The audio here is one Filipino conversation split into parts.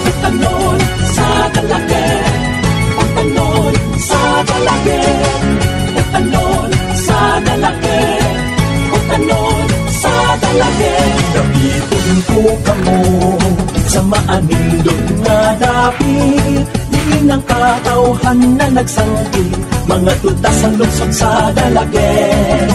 Utanon sa dalagit, utanon sa dalagit, utanon sa dalagit, utanon sa dalagit. Gamitin ko kamo sa maanindot nga dapit, diin ang katawhan na nagsangki, mga tutas ang lugsod sa dalagit.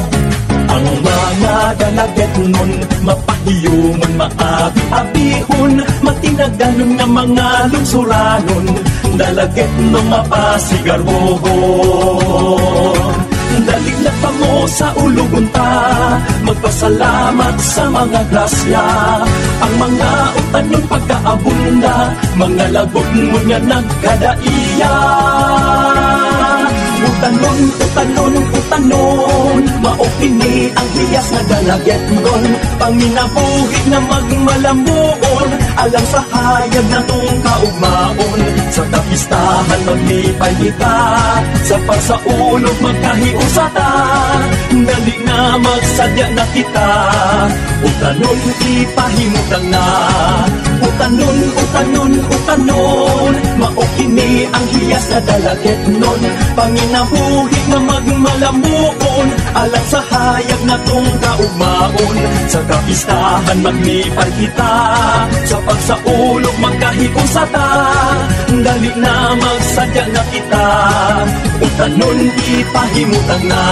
Ang mga dalagit nun, mapahiyungon, maabi-abihon, matinaganon nga mga lugsuranon, dalagit nung mapasigarohon. Dali na pa mo sa ulugon ta, magpasalamat sa mga grasya. Ang mga utanon pagkaabunda, mga lagot mo nga nagkadaiya. Utanon, utanon, utanon, maopini ang hiyas na dalagit nun. Panginabuhi na magmalamuon, alang sa hayag na tong kaugmaon. Sa kapistahan maglipay kita, sa pagsaulog magkahiusata, dali na magsadya na kita. Utanon, ipahimutang na. Utanon, utanon, utanon, maokini ang hiyas na dalagit nun. Panginabuhi na magmalamuon, alang sa hayag na tong kaugmaon. Sa kapistahan maglipay kita, sa pagsaulog magkahiusata, dali na magsadya na kita. Utanon, ipahimutang na.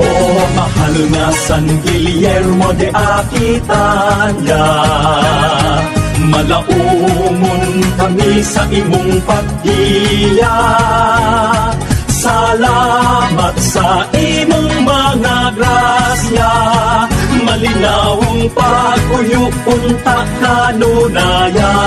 Oh, mahal na San Guillermo de Aquitania, malaumon kami sa imong paggiya. Salamat sa imong mga grasya, malinawong pag-uyupunta kanunaya.